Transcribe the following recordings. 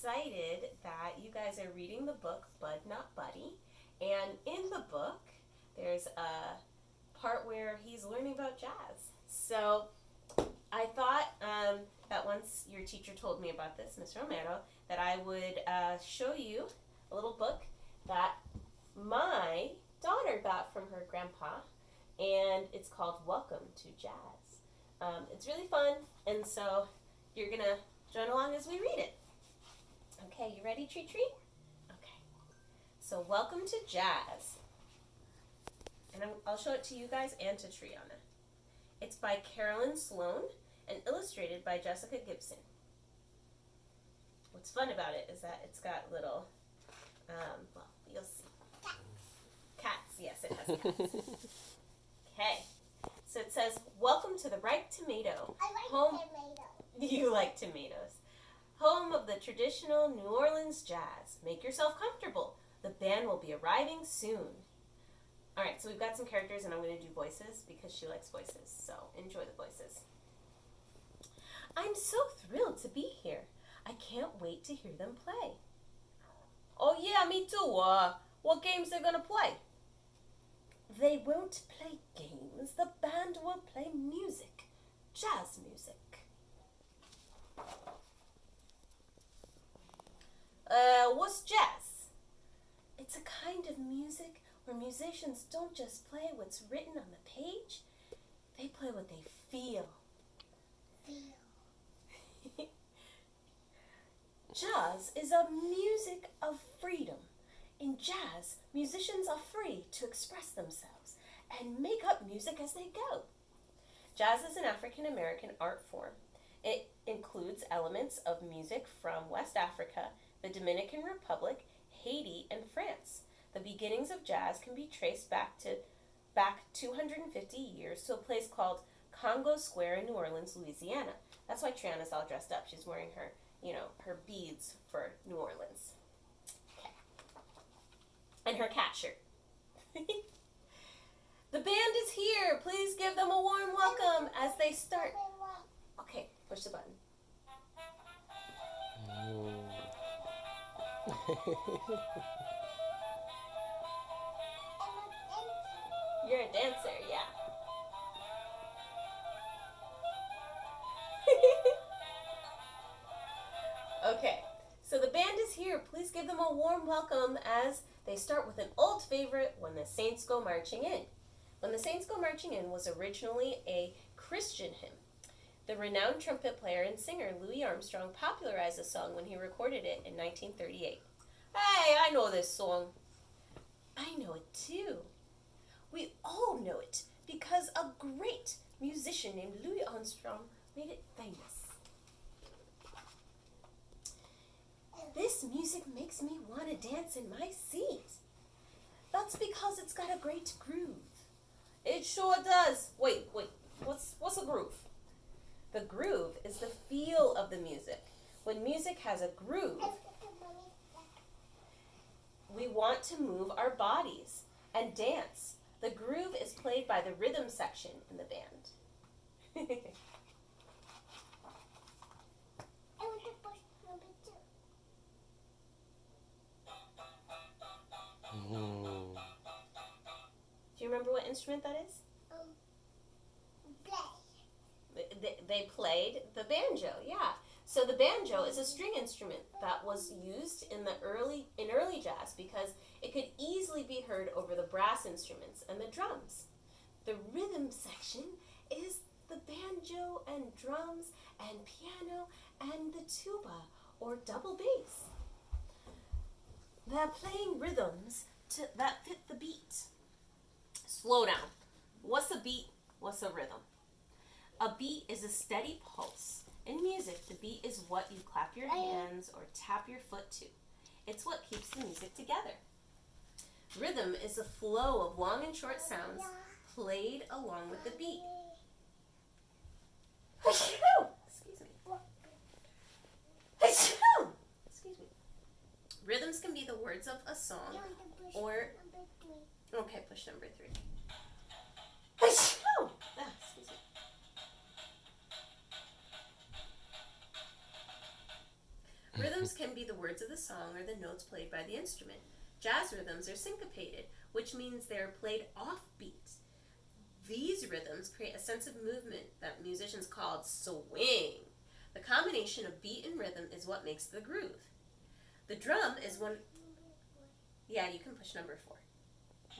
excited that you guys are reading the book Bud Not Buddy. And in the book, there's a part where he's learning about jazz. So I thought that once your teacher told me about this, Miss Romero, that I would show you a little book that my daughter got from her grandpa, and it's called Welcome to Jazz. It's really fun, and so you're going to join along as we read it. Okay, you ready, Tree Tree? Okay. So Welcome to Jazz. And I'll show it to you guys and to Triana. It's by Carolyn Sloan and illustrated by Jessica Gibson. What's fun about it is that it's got little, well, you'll see. Cats, yes, it has cats. Okay, so it says, Welcome to the Ripe Tomato. I like Home. tomatoes. You like tomatoes. Home of the traditional New Orleans jazz. Make yourself comfortable. The band will be arriving soon. All right, so we've got some characters, and I'm going to do voices because she likes voices, so enjoy the voices. I'm so thrilled to be here. I can't wait to hear them play. Oh yeah, me too. What games they're going to play? They won't play games. The band will play music. Jazz music. What's jazz? It's a kind of music where musicians don't just play what's written on the page, they play what they feel. Jazz is a music of freedom. In jazz, musicians are free to express themselves and make up music as they go. Jazz is an African American art form. It includes elements of music from West Africa, the Dominican Republic, Haiti, and France. The beginnings of jazz can be traced back 250 years to a place called Congo Square in New Orleans, Louisiana. That's why Triana's all dressed up. She's wearing her, her beads for New Orleans. Okay. And her cat shirt. The band is here. Please give them a warm welcome as they start. Okay, push the button. You're a dancer, yeah. Okay, so the band is here. Please give them a warm welcome as they start with an old favorite, When the Saints Go Marching In. When the Saints Go Marching In was originally a Christian hymn. The renowned trumpet player and singer Louis Armstrong popularized the song when he recorded it in 1938. Hey, I know this song. I know it too. We all know it because a great musician named Louis Armstrong made it famous. This music makes me want to dance in my seat. That's because it's got a great groove. It sure does. Wait, what's a groove? The groove is the feel of the music. When music has a groove, we want to move our bodies and dance. The groove is played by the rhythm section in the band. I want to push number 2. Do you remember what instrument that is? They played the banjo, yeah. So the banjo is a string instrument that was used in early jazz because it could easily be heard over the brass instruments and the drums. The rhythm section is the banjo and drums and piano and the tuba or double bass. They're playing rhythms that fit the beat. Slow down. What's a beat? What's a rhythm? A beat is a steady pulse. In music, the beat is what you clap your hands or tap your foot to. It's what keeps the music together. Rhythm is a flow of long and short sounds played along with the beat. Excuse me. Excuse me. Rhythms can be the words of a song or... Okay, push number 3. Excuse me. Rhythms can be the words of the song or the notes played by the instrument. Jazz rhythms are syncopated, which means they are played off beat. These rhythms create a sense of movement that musicians call swing. The combination of beat and rhythm is what makes the groove. The drum is one... Yeah, you can push number 4.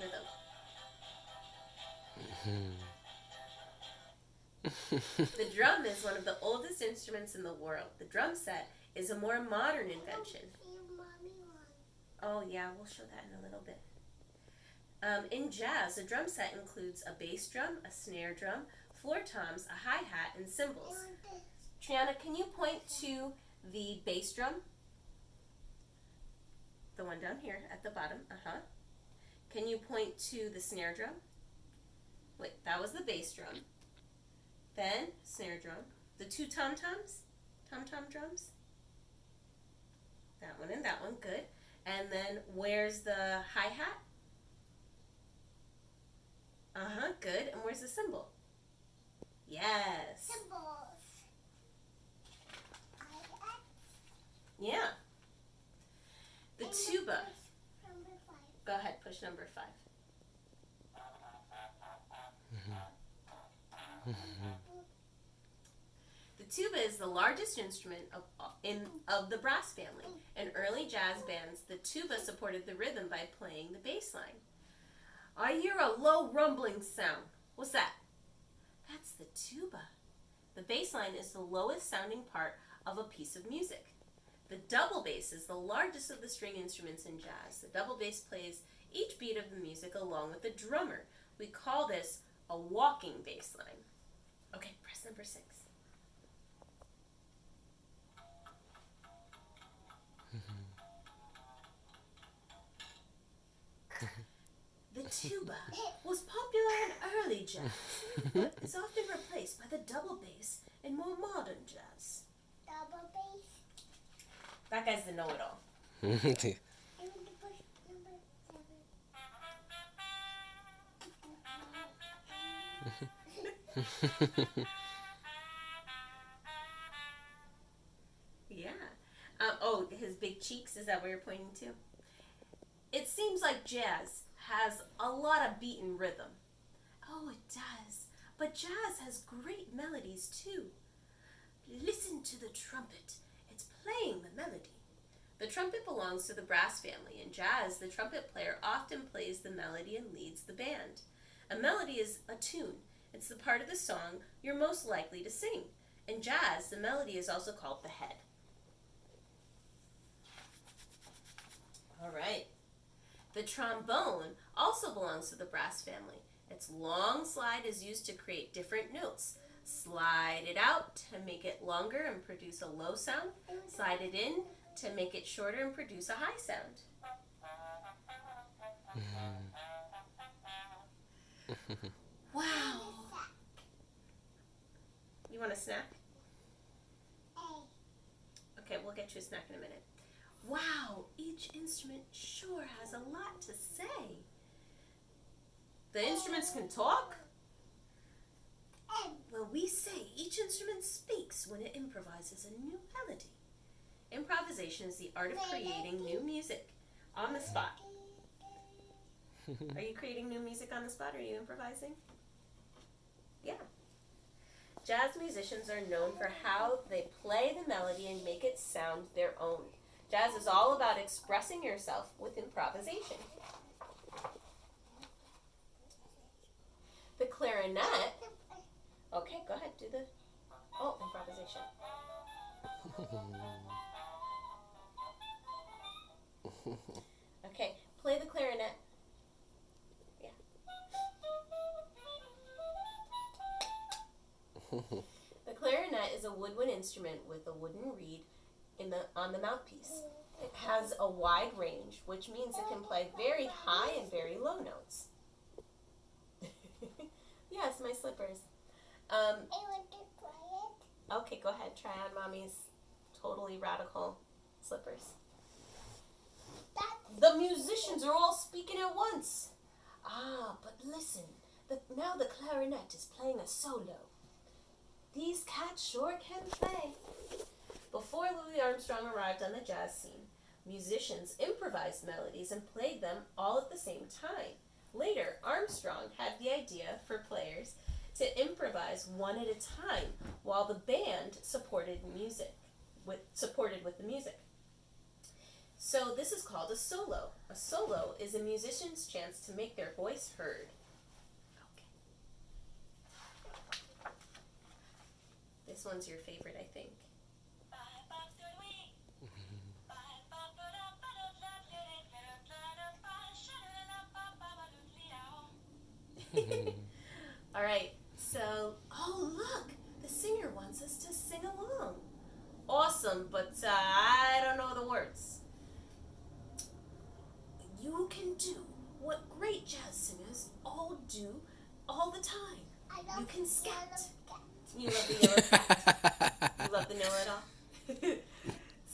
Rhythm. The drum is one of the oldest instruments in the world. The drum set is a more modern invention. Oh yeah, we'll show that in a little bit. In jazz, the drum set includes a bass drum, a snare drum, floor toms, a hi-hat, and cymbals. Triana, can you point to the bass drum? The one down here at the bottom. Can you point to the snare drum? Wait, that was the bass drum. Then, snare drum. The 2 tom-toms? Tom-tom drums? That one and that one, good. And then, where's the hi-hat? Good. And where's the cymbal? Yes. Symbols. Yeah. The tuba. Number 5. Go ahead, push number 5. The tuba is the largest instrument of the brass family. In early jazz bands, the tuba supported the rhythm by playing the bass line. I hear a low rumbling sound. What's that? That's the tuba. The bass line is the lowest sounding part of a piece of music. The double bass is the largest of the string instruments in jazz. The double bass plays each beat of the music along with the drummer. We call this a walking bass line. Okay, press number 6. The tuba was popular in early jazz, but is often replaced by the double bass in more modern jazz. Double bass. That guy's the know-it-all. I want to push number 7. Yeah. Oh, his big cheeks, is that what you're pointing to? It seems like jazz has a lot of beat and rhythm. Oh, it does. But jazz has great melodies too. Listen to the trumpet. It's playing the melody. The trumpet belongs to the brass family. In jazz, the trumpet player often plays the melody and leads the band. A melody is a tune. It's the part of the song you're most likely to sing. In jazz, the melody is also called the head. All right. The trombone also belongs to the brass family. Its long slide is used to create different notes. Slide it out to make it longer and produce a low sound. Slide it in to make it shorter and produce a high sound. Wow. You want a snack? Okay, we'll get you a snack in a minute. Wow, each instrument sure has a lot to say. The instruments can talk? Well, we say each instrument speaks when it improvises a new melody. Improvisation is the art of creating new music on the spot. Are you creating new music on the spot? Are you improvising? Yeah. Jazz musicians are known for how they play the melody and make it sound their own. Jazz is all about expressing yourself with improvisation. The clarinet. Okay, go ahead, do the... Oh, improvisation. Okay, play the clarinet. Yeah. The clarinet is a woodwind instrument with a wooden reed on the mouthpiece. It has a wide range, which means it can play very high and very low notes. Yes, my slippers. I want to try it. Okay, go ahead. Try on Mommy's totally radical slippers. The musicians are all speaking at once. Ah, but listen. Now the clarinet is playing a solo. These cats sure can play. Before Louis Armstrong arrived on the jazz scene, musicians improvised melodies and played them all at the same time. Later, Armstrong had the idea for players to improvise one at a time while the band supported with the music. So this is called a solo. A solo is a musician's chance to make their voice heard. Okay. This one's your favorite, I think. All right, so, oh look, the singer wants us to sing along. Awesome, but I don't know the words. You can do what great jazz singers all do all the time. You can scat. You love the yellow cat. You love the know-it-all.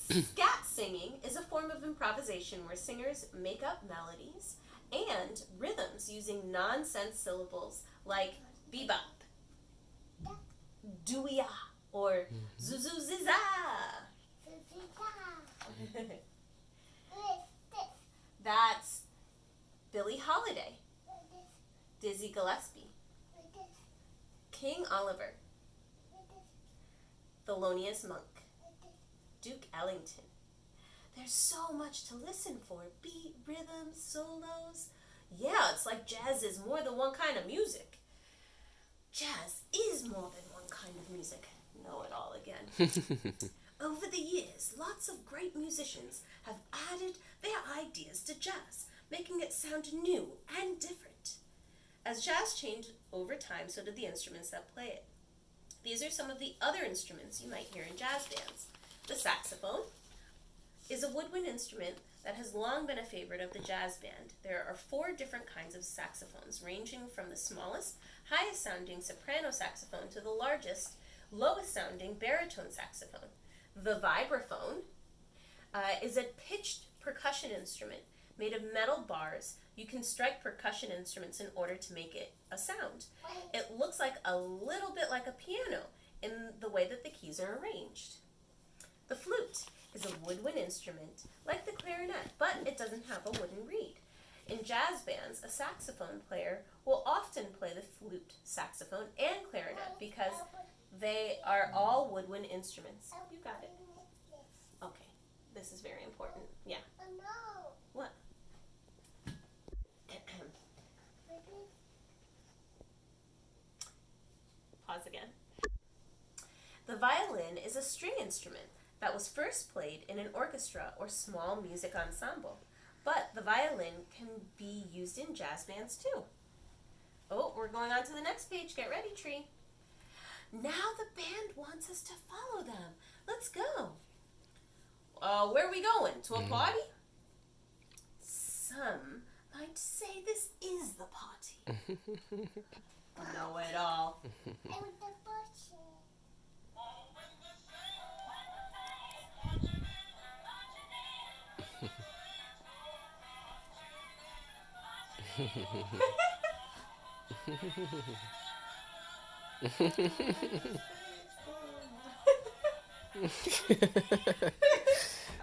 Scat singing is a form of improvisation where singers make up melodies and rhythms using nonsense syllables like bebop, doo-ya, or zuzuziza. That's Billie Holiday, Dizzy Gillespie, King Oliver, Thelonious Monk, Duke Ellington. There's so much to listen for. Beat, rhythm, solos. Yeah, it's like jazz is more than one kind of music. Jazz is more than one kind of music. Know it all again. Over the years, lots of great musicians have added their ideas to jazz, making it sound new and different. As jazz changed over time, so did the instruments that play it. These are some of the other instruments you might hear in jazz bands. The saxophone is a woodwind instrument that has long been a favorite of the jazz band. There are 4 different kinds of saxophones, ranging from the smallest, highest sounding soprano saxophone to the largest, lowest sounding baritone saxophone. The vibraphone is a pitched percussion instrument made of metal bars. You can strike percussion instruments in order to make it a sound. It looks like a little bit like a piano in the way that the keys are arranged. The flute is a woodwind instrument like the clarinet, but it doesn't have a wooden reed. In jazz bands, a saxophone player will often play the flute, saxophone, and clarinet because they are all woodwind instruments. You got it. Okay, this is very important. Yeah. What? Pause again. The violin is a string instrument that was first played in an orchestra or small music ensemble. But the violin can be used in jazz bands too. Oh, we're going on to the next page. Get ready, Tree. Now the band wants us to follow them. Let's go. Where are we going? To a party? Some might say this is the party. Know it all.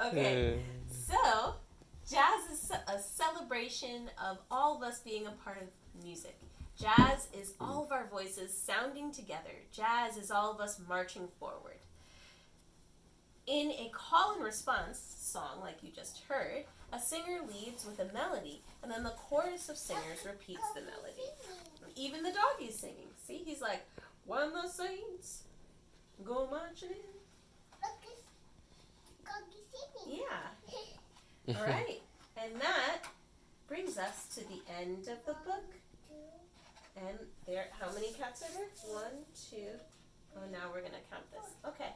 Okay, so jazz is a celebration of all of us being a part of music. Jazz is all of our voices sounding together. Jazz is all of us marching forward. In a call and response song like you just heard, a singer leads with a melody, and then the chorus of singers repeats the melody. Even the doggy's singing. See, he's like, when the saints go marching in. Yeah. All right. And that brings us to the end of the book. And there, how many cats are there? 1, 2. Oh, now we're going to count this. Okay.